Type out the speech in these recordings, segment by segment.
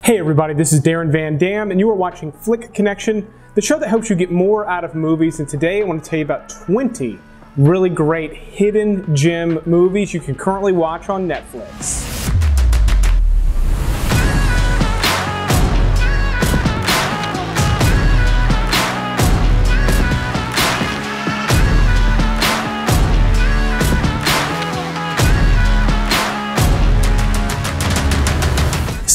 Hey everybody, this is Darren Van Dam, and you are watching Flick Connection, the show that helps you get more out of movies. And today I want to tell you about 20 really great hidden gem movies you can currently watch on Netflix.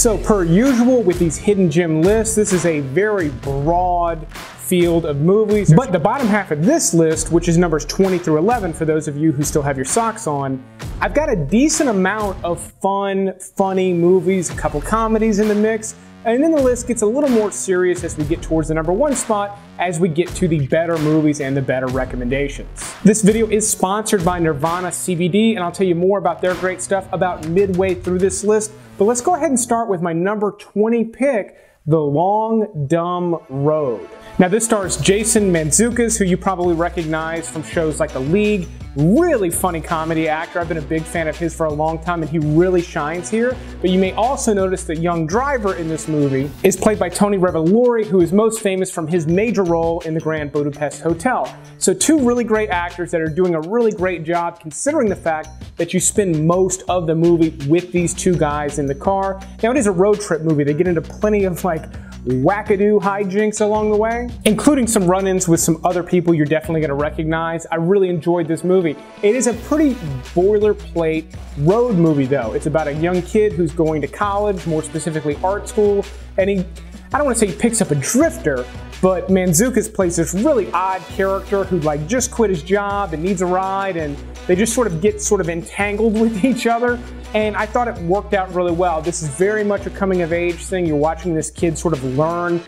So per usual with these hidden gem lists, this is a very broad field of movies. But the bottom half of this list, which is numbers 20 through 11 for those of you who still have your socks on, I've got a decent amount of fun, funny movies, a couple comedies in the mix, and then the list gets a little more serious as we get towards the number one spot, as we get to the better movies and the better recommendations. This video is sponsored by Nirvana CBD, and I'll tell you more about their great stuff about midway through this list. But let's go ahead and start with my number 20 pick, The Long Dumb Road. Now this stars Jason Mantzoukas, who you probably recognize from shows like The League. Really funny comedy actor. I've been a big fan of his for a long time, and he really shines here. But you may also notice the young driver in this movie is played by Tony Revolori, who is most famous from his major role in the Grand Budapest Hotel. So two really great actors that are doing a really great job considering the fact that you spend most of the movie with these two guys in the car. Now it is a road trip movie. They get into plenty of wackadoo hijinks along the way, including some run-ins with some other people you're definitely going to recognize. I really enjoyed this movie. It is a pretty boilerplate road movie though. It's about a young kid who's going to college, more specifically art school, and I don't want to say he picks up a drifter, but Mantzoukas plays this really odd character who just quit his job and needs a ride, and they just get entangled with each other. And I thought it worked out really well. This is very much a coming of age thing. You're watching this kid learn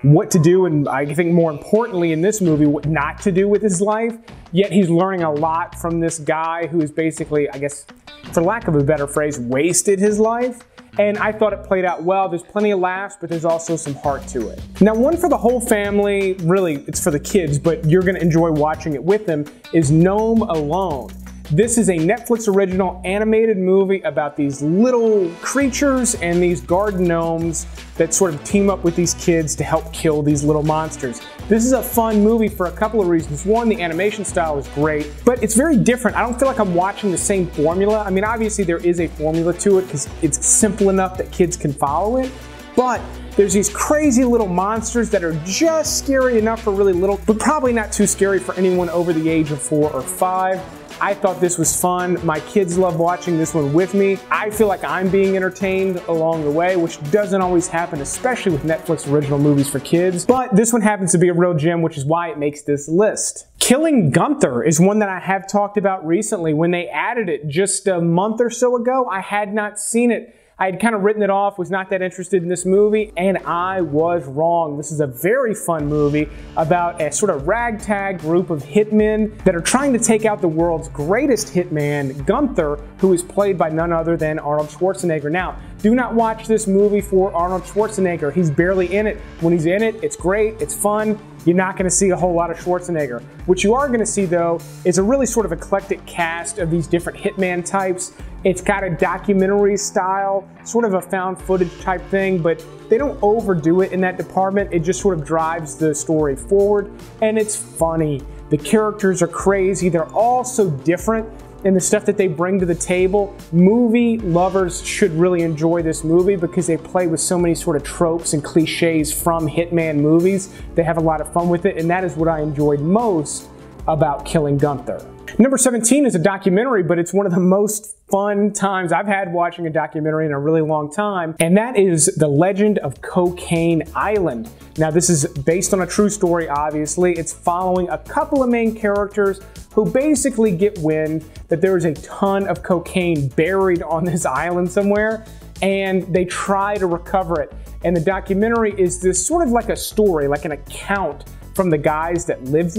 what to do, and I think more importantly in this movie, what not to do with his life. Yet he's learning a lot from this guy who is basically, I guess, for lack of a better phrase, wasted his life. And I thought it played out well. There's plenty of laughs, but there's also some heart to it. Now, one for the whole family, really, it's for the kids, but you're gonna enjoy watching it with them, is Gnome Alone. This is a Netflix original animated movie about these little creatures and these garden gnomes that team up with these kids to help kill these little monsters. This is a fun movie for a couple of reasons. One, the animation style is great, but it's very different. I don't feel like I'm watching the same formula. I mean, obviously there is a formula to it because it's simple enough that kids can follow it, but there's these crazy little monsters that are just scary enough for really little, but probably not too scary for anyone over the age of 4 or 5. I thought this was fun. My kids love watching this one with me. I feel like I'm being entertained along the way, which doesn't always happen, especially with Netflix original movies for kids. But this one happens to be a real gem, which is why it makes this list. Killing Gunther is one that I have talked about recently. When they added it just a month or so ago, I had not seen it. I had kind of written it off, was not that interested in this movie, and I was wrong. This is a very fun movie about a ragtag group of hitmen that are trying to take out the world's greatest hitman, Gunther, who is played by none other than Arnold Schwarzenegger. Now, do not watch this movie for Arnold Schwarzenegger. He's barely in it. When he's in it, it's great, it's fun. You're not going to see a whole lot of Schwarzenegger. What you are going to see, though, is a really eclectic cast of these different hitman types. It's got a documentary style, a found footage type thing, but they don't overdo it in that department. It just drives the story forward, and it's funny. The characters are crazy. They're all so different in the stuff that they bring to the table. Movie lovers should really enjoy this movie because they play with so many tropes and cliches from hitman movies. They have a lot of fun with it, and that is what I enjoyed most about Killing Gunther. Number 17 is a documentary, but it's one of the most fun times I've had watching a documentary in a really long time, and that is The Legend of Cocaine Island. Now, this is based on a true story, obviously. It's following a couple of main characters who basically get wind that there is a ton of cocaine buried on this island somewhere, and they try to recover it. And the documentary is this like a story, like an account from the guys that lived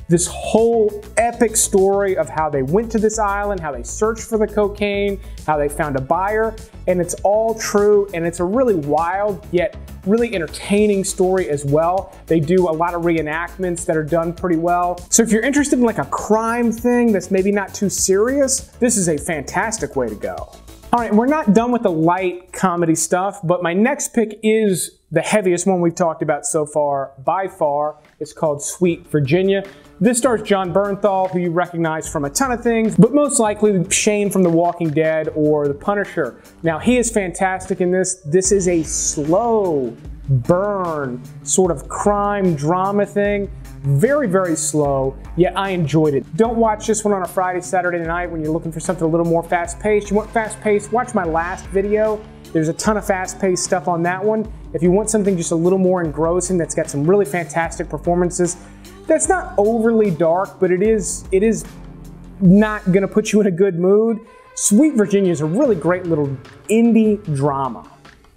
this whole epic story of how they went to this island, how they searched for the cocaine, how they found a buyer, and it's all true, and it's a really wild yet really entertaining story as well. They do a lot of reenactments that are done pretty well. So if you're interested in a crime thing that's maybe not too serious, this is a fantastic way to go. All right, we're not done with the light comedy stuff, but my next pick is the heaviest one we've talked about so far, by far. It's called Sweet Virginia. This stars Jon Bernthal, who you recognize from a ton of things, but most likely Shane from The Walking Dead or The Punisher. Now, he is fantastic in this. This is a slow burn sort of crime drama thing. Very, very slow, yet I enjoyed it. Don't watch this one on a Friday, Saturday night when you're looking for something a little more fast-paced. You want fast-paced? Watch my last video. There's a ton of fast-paced stuff on that one. If you want something just a little more engrossing that's got some really fantastic performances, that's not overly dark, but it is not gonna put you in a good mood. Sweet Virginia is a really great little indie drama.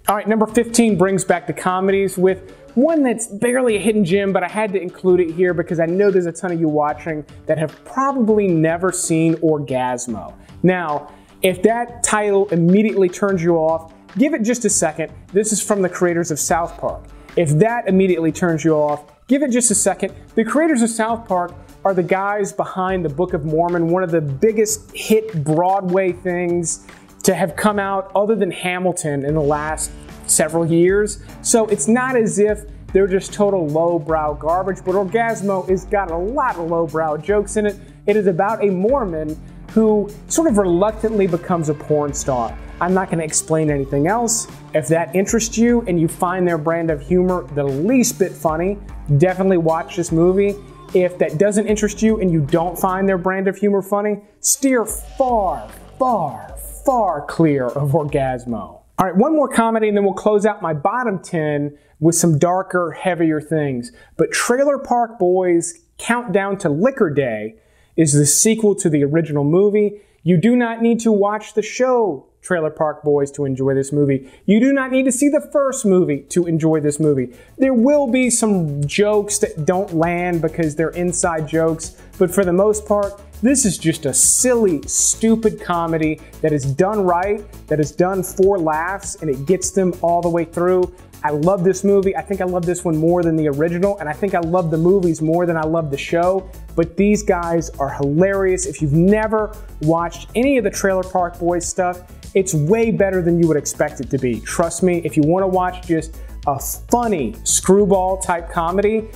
All right, number 15 brings back the comedies with one that's barely a hidden gem, but I had to include it here because I know there's a ton of you watching that have probably never seen Orgasmo. Now, if that title immediately turns you off, give it just a second. This is from the creators of South Park. If that immediately turns you off, give it just a second. The creators of South Park are the guys behind the Book of Mormon, one of the biggest hit Broadway things to have come out other than Hamilton in the last several years. So it's not as if they're just total lowbrow garbage, but Orgasmo has got a lot of lowbrow jokes in it. It is about a Mormon who sort of reluctantly becomes a porn star. I'm not going to explain anything else. If that interests you and you find their brand of humor the least bit funny, definitely watch this movie. If that doesn't interest you and you don't find their brand of humor funny, steer far, far, far clear of Orgasmo. All right, one more comedy and then we'll close out my bottom 10 with some darker, heavier things. But Trailer Park Boys Countdown to Liquor Day is the sequel to the original movie. You do not need to watch the show Trailer Park Boys to enjoy this movie. You do not need to see the first movie to enjoy this movie. There will be some jokes that don't land because they're inside jokes, but for the most part, this is just a silly, stupid comedy that is done right, that is done for laughs, and it gets them all the way through. I love this movie. I think I love this one more than the original, and I think I love the movies more than I love the show, but these guys are hilarious. If you've never watched any of the Trailer Park Boys stuff, it's way better than you would expect it to be. Trust me, if you want to watch just a funny screwball type comedy,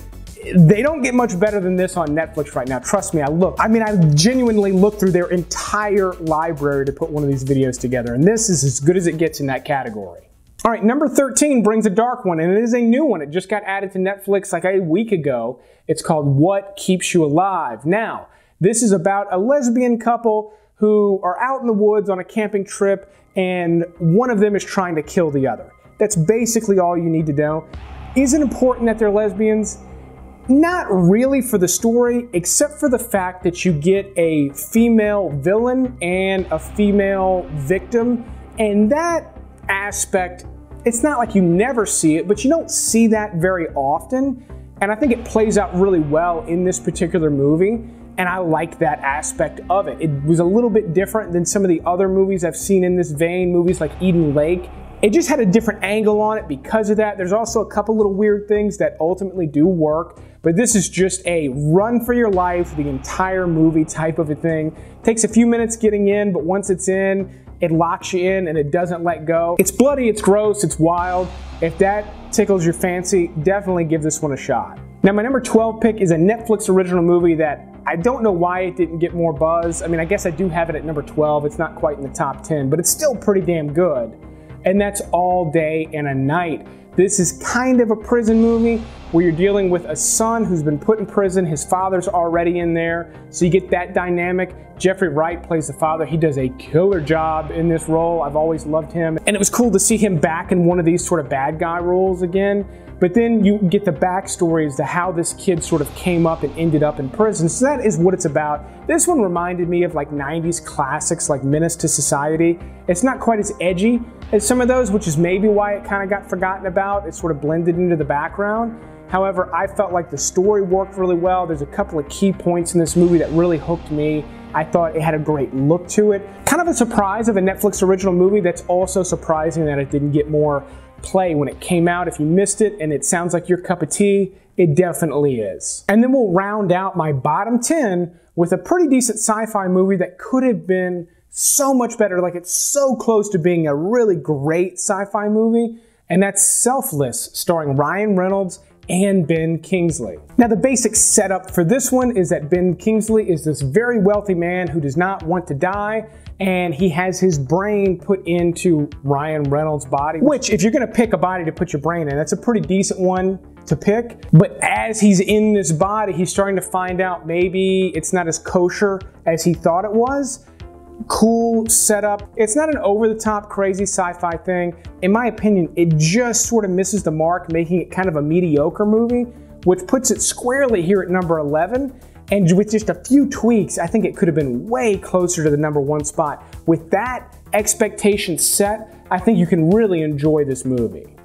they don't get much better than this on Netflix right now. Trust me, I genuinely looked through their entire library to put one of these videos together, and this is as good as it gets in that category. All right, number 13 brings a dark one, and it is a new one. It just got added to Netflix like a week ago. It's called What Keeps You Alive. Now, this is about a lesbian couple who are out in the woods on a camping trip, and one of them is trying to kill the other. That's basically all you need to know. Is it important that they're lesbians? Not really for the story, except for the fact that you get a female villain and a female victim, and that aspect, it's not like you never see it, but you don't see that very often, and I think it plays out really well in this particular movie, and I like that aspect of it. It was a little bit different than some of the other movies I've seen in this vein, movies like Eden Lake. It just had a different angle on it because of that. There's also a couple little weird things that ultimately do work, but this is just a run for your life, the entire movie type of a thing. Takes a few minutes getting in, but once it's in, it locks you in and it doesn't let go. It's bloody, it's gross, it's wild. If that tickles your fancy, definitely give this one a shot. Now my number 12 pick is a Netflix original movie that I don't know why it didn't get more buzz. I mean, I guess I do have it at number 12. It's not quite in the top 10, but it's still pretty damn good. And that's All Day and a Night. This is kind of a prison movie where you're dealing with a son who's been put in prison. His father's already in there, so you get that dynamic. Jeffrey Wright plays the father. He does a killer job in this role. I've always loved him. And it was cool to see him back in one of these sort of bad guy roles again. But then you get the backstory as to how this kid sort of came up and ended up in prison. So that is what it's about. This one reminded me of like 90s classics like Menace to Society. It's not quite as edgy as some of those, which is maybe why it kind of got forgotten about. It sort of blended into the background. However, I felt like the story worked really well. There's a couple of key points in this movie that really hooked me. I thought it had a great look to it. Kind of a surprise of a Netflix original movie that's also surprising that it didn't get more play when it came out. If you missed it and it sounds like your cup of tea, it definitely is. And then we'll round out my bottom 10 with a pretty decent sci-fi movie that could have been so much better, like it's so close to being a really great sci-fi movie, and that's Selfless, starring Ryan Reynolds and Ben Kingsley. Now, the basic setup for this one is that Ben Kingsley is this very wealthy man who does not want to die, and he has his brain put into Ryan Reynolds' body, which, if you're gonna pick a body to put your brain in, that's a pretty decent one to pick. But as he's in this body, he's starting to find out maybe it's not as kosher as he thought it was. Cool setup. It's not an over-the-top crazy sci-fi thing. In my opinion, it just sort of misses the mark, making it kind of a mediocre movie, which puts it squarely here at number 11. And with just a few tweaks, I think it could have been way closer to the number 1 spot. With that expectation set, I think you can really enjoy this movie.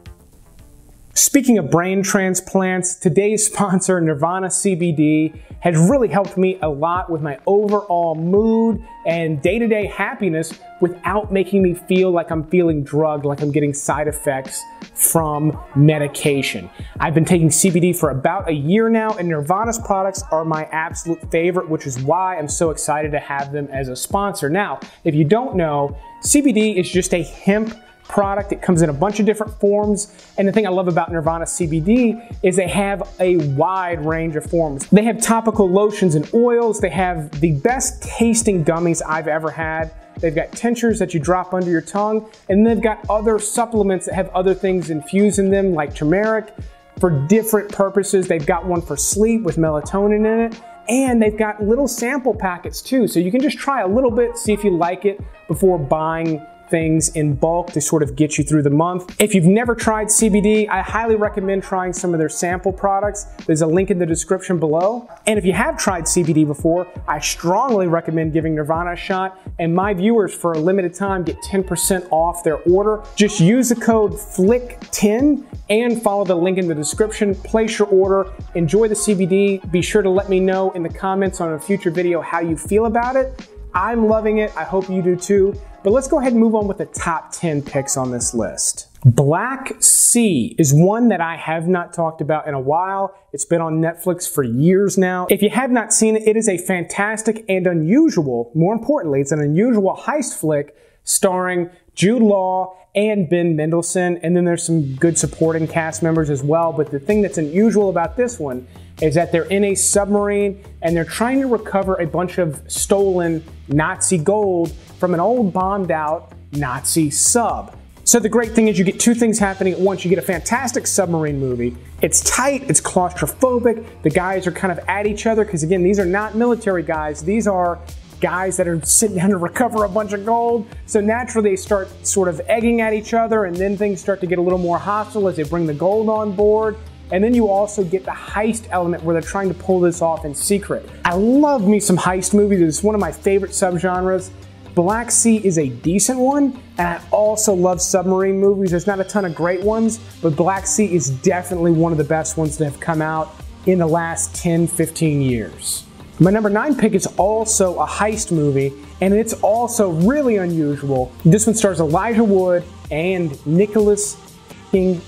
Speaking of brain transplants, today's sponsor, Nirvana CBD, has really helped me a lot with my overall mood and day-to-day happiness without making me feel like I'm feeling drugged, like I'm getting side effects from medication. I've been taking CBD for about a year now, and Nirvana's products are my absolute favorite, which is why I'm so excited to have them as a sponsor. Now, if you don't know, CBD is just a hemp product. It comes in a bunch of different forms, and the thing I love about Nirvana CBD is they have a wide range of forms. They have topical lotions and oils. They have the best tasting gummies I've ever had. They've got tinctures that you drop under your tongue, and they've got other supplements that have other things infused in them, like turmeric, for different purposes. They've got one for sleep with melatonin in it, and they've got little sample packets too, so you can just try a little bit, see if you like it before buying things in bulk to sort of get you through the month. If you've never tried CBD, I highly recommend trying some of their sample products. There's a link in the description below. And if you have tried CBD before, I strongly recommend giving Nirvana a shot. And my viewers, for a limited time, get 10% off their order. Just use the code FLICK10 and follow the link in the description. Place your order, enjoy the CBD. Be sure to let me know in the comments on a future video how you feel about it. I'm loving it. I hope you do too. But let's go ahead and move on with the top 10 picks on this list. Black Sea is one that I have not talked about in a while. It's been on Netflix for years now. If you have not seen it, it is a fantastic and unusual, more importantly, it's an unusual heist flick starring Jude Law and Ben Mendelsohn, and then there's some good supporting cast members as well. But the thing that's unusual about this one is that they're in a submarine and they're trying to recover a bunch of stolen Nazi gold from an old bombed out Nazi sub. So the great thing is you get two things happening at once. You get a fantastic submarine movie. It's tight, it's claustrophobic. The guys are kind of at each other because, again, these are not military guys. These are guys that are sitting down to recover a bunch of gold. So naturally they start sort of egging at each other, and then things start to get a little more hostile as they bring the gold on board. And then you also get the heist element where they're trying to pull this off in secret. I love me some heist movies. It's one of my favorite subgenres. Black Sea is a decent one, and I also love submarine movies. There's not a ton of great ones, but Black Sea is definitely one of the best ones that have come out in the last 10, 15 years. My number 9 pick is also a heist movie, and it's also really unusual. This one stars Elijah Wood and Nicolas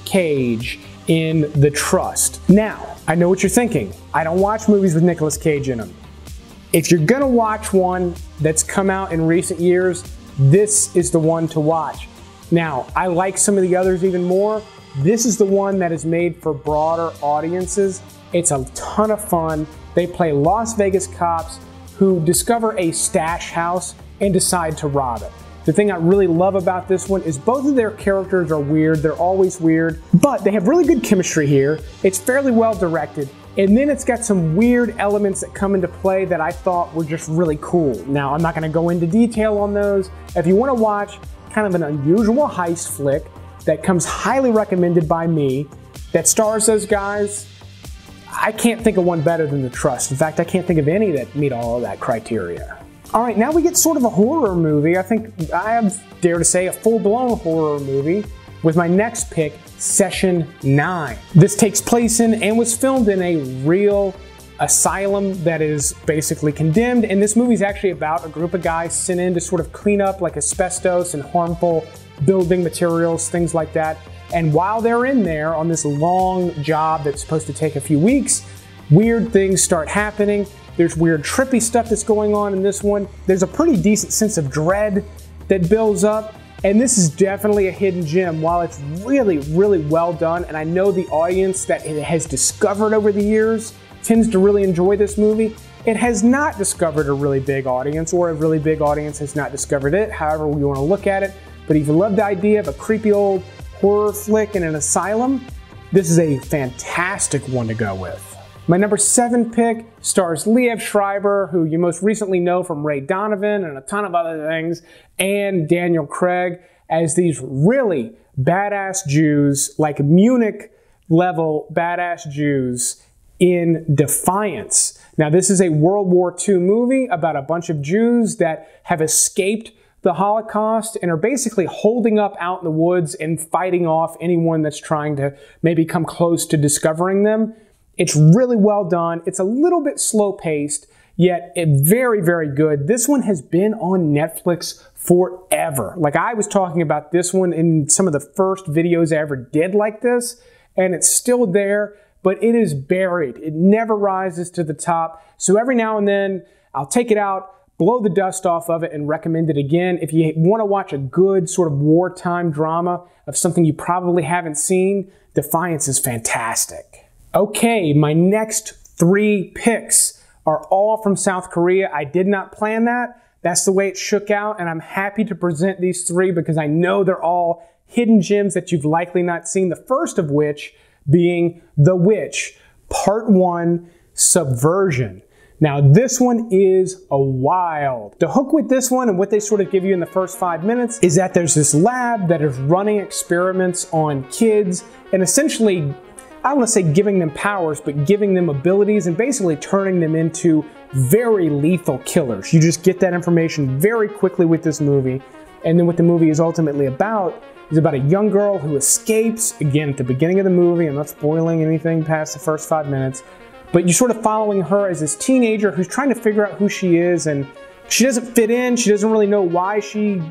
Cage in The Trust. Now, I know what you're thinking. I don't watch movies with Nicolas Cage in them. If you're gonna watch one that's come out in recent years, this is the one to watch. Now, I like some of the others even more. This is the one that is made for broader audiences. It's a ton of fun. They play Las Vegas cops who discover a stash house and decide to rob it. The thing I really love about this one is both of their characters are weird. They're always weird, but they have really good chemistry here. It's fairly well directed. And then it's got some weird elements that come into play that I thought were just really cool. Now, I'm not gonna go into detail on those. If you wanna watch kind of an unusual heist flick that comes highly recommended by me, that stars those guys, I can't think of one better than The Trust. In fact, I can't think of any that meet all of that criteria. All right, now we get sort of a horror movie. I think I dare to say a full-blown horror movie with my next pick, Session 9. This takes place in and was filmed in a real asylum that is basically condemned, and this movie is actually about a group of guys sent in to sort of clean up like asbestos and harmful building materials, things like that. And while they're in there on this long job that's supposed to take a few weeks, weird things start happening. There's weird trippy stuff that's going on in this one. There's a pretty decent sense of dread that builds up. And this is definitely a hidden gem. While it's really, really well done, and I know the audience that it has discovered over the years tends to really enjoy this movie, it has not discovered a really big audience, or a really big audience has not discovered it, however you want to look at it. But if you love the idea of a creepy old horror flick in an asylum, this is a fantastic one to go with. My number 7 pick stars Liev Schreiber, who you most recently know from Ray Donovan and a ton of other things, and Daniel Craig as these really badass Jews, like Munich-level badass Jews in Defiance. Now, this is a World War II movie about a bunch of Jews that have escaped the Holocaust and are basically holding up out in the woods and fighting off anyone that's trying to maybe come close to discovering them. It's really well done. It's a little bit slow paced, yet very, very good. This one has been on Netflix forever. Like, I was talking about this one in some of the first videos I ever did like this, and it's still there, but it is buried. It never rises to the top. So every now and then I'll take it out, blow the dust off of it, and recommend it again. If you want to watch a good sort of wartime drama of something you probably haven't seen, Defiance is fantastic. Okay, my next 3 picks are all from South Korea. I did not plan that. That's the way it shook out, and I'm happy to present these 3 because I know they're all hidden gems that you've likely not seen. The first of which being The Witch, Part 1, Subversion. Now, this one is a wild. The hook with this one and what they sort of give you in the first 5 minutes is that there's this lab that is running experiments on kids and essentially, I don't want to say giving them powers, but giving them abilities and basically turning them into very lethal killers. You just get that information very quickly with this movie. And then what the movie is ultimately about is about a young girl who escapes, again, at the beginning of the movie. I'm not spoiling anything past the first 5 minutes. But you're sort of following her as this teenager who's trying to figure out who she is, and she doesn't fit in. She doesn't really know why she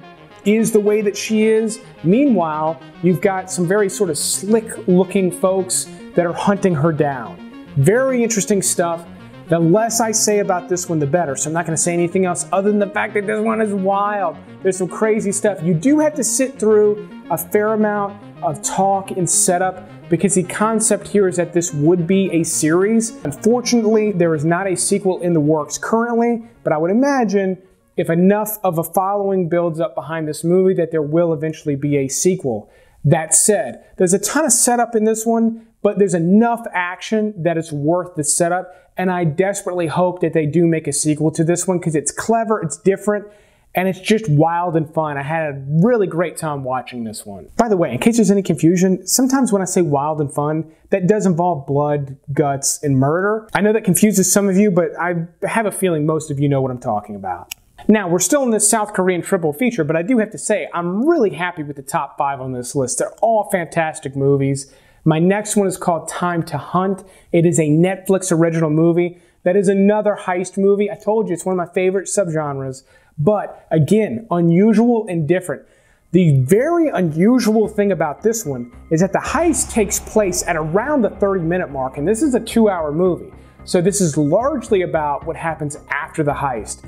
is the way that she is. Meanwhile, you've got some very sort of slick-looking folks that are hunting her down. Very interesting stuff. The less I say about this one, the better. So I'm not going to say anything else other than the fact that this one is wild. There's some crazy stuff. You do have to sit through a fair amount of talk and setup because the concept here is that this would be a series. Unfortunately, there is not a sequel in the works currently, but I would imagine if enough of a following builds up behind this movie that there will eventually be a sequel. That said, there's a ton of setup in this one, but there's enough action that it's worth the setup, and I desperately hope that they do make a sequel to this one because it's clever, it's different, and it's just wild and fun. I had a really great time watching this one. By the way, in case there's any confusion, sometimes when I say wild and fun, that does involve blood, guts, and murder. I know that confuses some of you, but I have a feeling most of you know what I'm talking about. Now, we're still in this South Korean triple feature, but I do have to say, I'm really happy with the top 5 on this list. They're all fantastic movies. My next one is called Time to Hunt. It is a Netflix original movie. That is another heist movie. I told you, it's one of my favorite subgenres. But again, unusual and different. The very unusual thing about this one is that the heist takes place at around the 30-minute mark, and this is a 2-hour movie. So this is largely about what happens after the heist.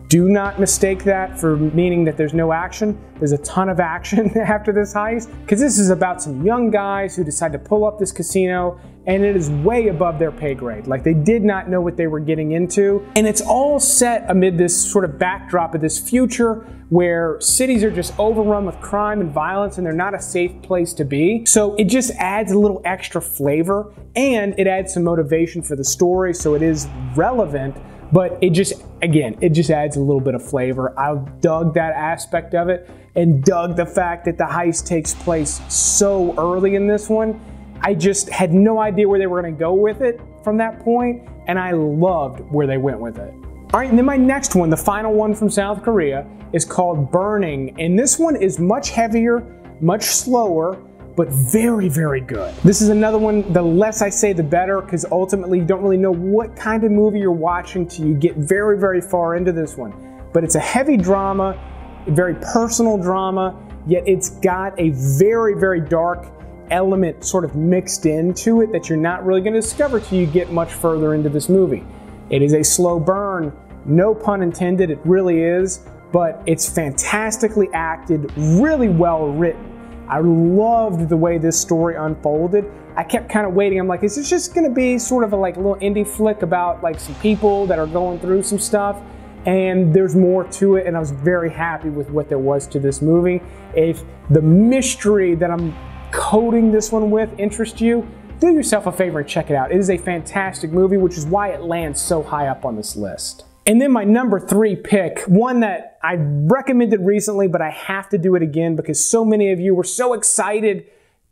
Do not mistake that for meaning that there's no action. There's a ton of action after this heist, because this is about some young guys who decide to pull up this casino, and it is way above their pay grade. Like, they did not know what they were getting into. And it's all set amid this sort of backdrop of this future where cities are just overrun with crime and violence, and they're not a safe place to be. So it just adds a little extra flavor, and it adds some motivation for the story, so it is relevant. But it just, again, it just adds a little bit of flavor. I dug that aspect of it and dug the fact that the heist takes place so early in this one. I just had no idea where they were going to go with it from that point, and I loved where they went with it. All right, and then my next one, the final one from South Korea, is called Burning, and this one is much heavier, much slower, but very, very good. This is another one, the less I say the better, because ultimately you don't really know what kind of movie you're watching till you get very, very far into this one. But it's a heavy drama, a very personal drama, yet it's got a very, very dark element sort of mixed into it that you're not really going to discover till you get much further into this movie. It is a slow burn, no pun intended, it really is, but it's fantastically acted, really well written. I loved the way this story unfolded. I kept kind of waiting. I'm like, is this just going to be sort of a little indie flick about like some people that are going through some stuff? And there's more to it, and I was very happy with what there was to this movie. If the mystery that I'm coating this one with interests you, do yourself a favor and check it out. It is a fantastic movie, which is why it lands so high up on this list. And then my number 3 pick, one that I recommended recently, but I have to do it again because so many of you were so excited.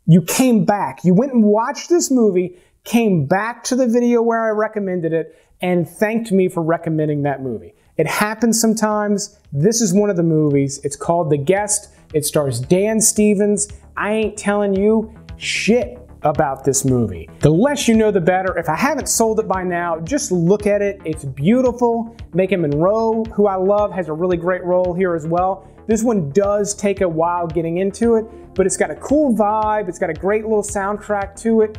You came back. You went and watched this movie, came back to the video where I recommended it, and thanked me for recommending that movie. It happens sometimes. This is one of the movies. It's called The Guest. It stars Dan Stevens. I ain't telling you shit about this movie. The less you know, the better. If I haven't sold it by now, just look at it. It's beautiful. Macon Monroe, who I love, has a really great role here as well. This one does take a while getting into it, but it's got a cool vibe. It's got a great little soundtrack to it.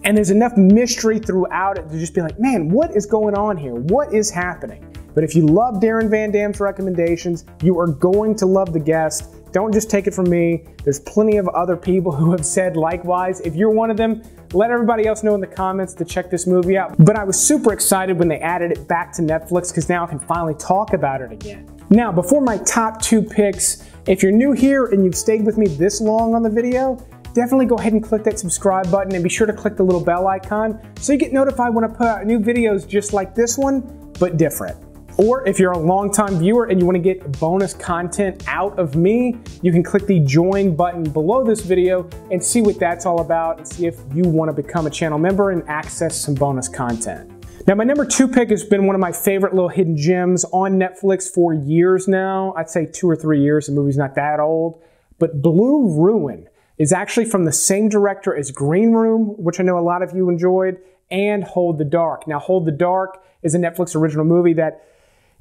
And there's enough mystery throughout it to just be like, man, what is going on here? What is happening? But if you love Darren Van Dam's recommendations, you are going to love The Guest. Don't just take it from me. There's plenty of other people who have said likewise. If you're one of them, let everybody else know in the comments to check this movie out. But I was super excited when they added it back to Netflix because now I can finally talk about it again. Now, before my top 2 picks, if you're new here and you've stayed with me this long on the video, definitely go ahead and click that subscribe button and be sure to click the little bell icon so you get notified when I put out new videos just like this one, but different. Or if you're a longtime viewer and you want to get bonus content out of me, you can click the join button below this video and see what that's all about and see if you want to become a channel member and access some bonus content. Now, my number 2 pick has been one of my favorite little hidden gems on Netflix for years now. I'd say 2 or 3 years. The movie's not that old. But Blue Ruin is actually from the same director as Green Room, which I know a lot of you enjoyed, and Hold the Dark. Now, Hold the Dark is a Netflix original movie that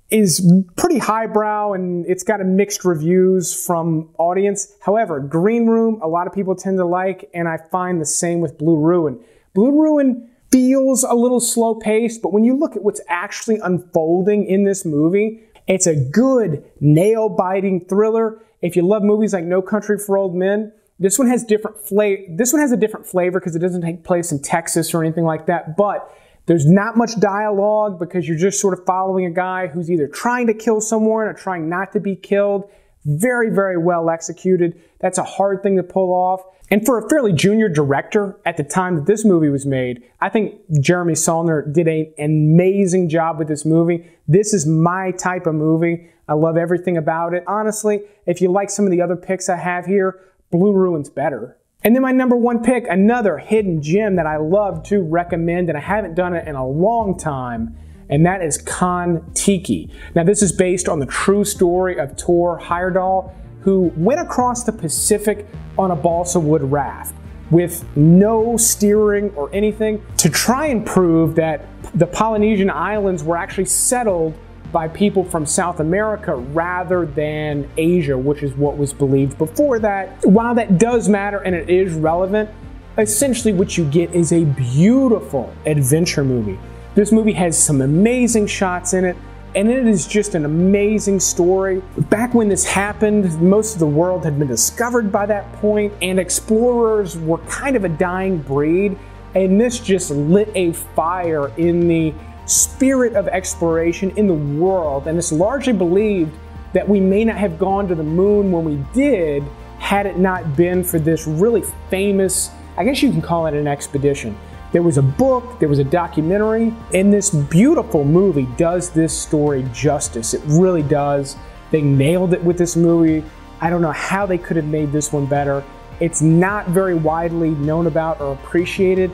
is pretty highbrow and it's got a mixed reviews from audience. However, Green Room, a lot of people tend to like, and I find the same with Blue Ruin. Blue Ruin feels a little slow paced, but when you look at what's actually unfolding in this movie, it's a good nail-biting thriller. If you love movies like No Country for Old Men, this one has different flavor. This one has a different flavor because it doesn't take place in Texas or anything like that, but there's not much dialogue because you're just sort of following a guy who's either trying to kill someone or trying not to be killed. Very, very well executed. That's a hard thing to pull off. And for a fairly junior director at the time that this movie was made, I think Jeremy Saulnier did an amazing job with this movie. This is my type of movie. I love everything about it. Honestly, if you like some of the other picks I have here, Blue Ruin's better. And then my number 1 pick, another hidden gem that I love to recommend, and I haven't done it in a long time, and that is Kon Tiki. Now, this is based on the true story of Thor Heyerdahl, who went across the Pacific on a balsa wood raft with no steering or anything to try and prove that the Polynesian islands were actually settled by people from South America rather than Asia, which is what was believed before that. While that does matter and it is relevant, essentially what you get is a beautiful adventure movie. This movie has some amazing shots in it, and it is just an amazing story. Back when this happened, most of the world had been discovered by that point, and explorers were kind of a dying breed, and this just lit a fire in the spirit of exploration in the world, and it's largely believed that we may not have gone to the moon when we did had it not been for this really famous, I guess you can call it an expedition. There was a book, there was a documentary, and this beautiful movie does this story justice. It really does. They nailed it with this movie. I don't know how they could have made this one better. It's not very widely known about or appreciated.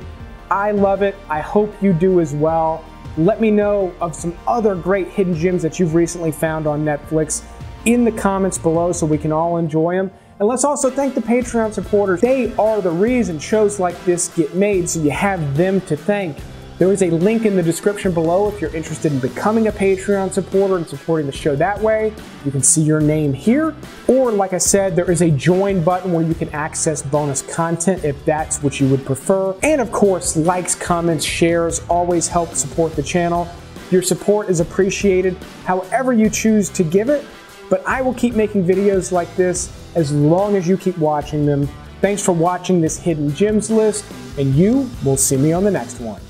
I love it. I hope you do as well. Let me know of some other great hidden gems that you've recently found on Netflix in the comments below so we can all enjoy them. And let's also thank the Patreon supporters. They are the reason shows like this get made, so you have them to thank. There is a link in the description below if you're interested in becoming a Patreon supporter and supporting the show that way. You can see your name here. Or like I said, there is a join button where you can access bonus content if that's what you would prefer. And of course, likes, comments, shares always help support the channel. Your support is appreciated however you choose to give it, but I will keep making videos like this as long as you keep watching them. Thanks for watching this Hidden Gems list, and you will see me on the next one.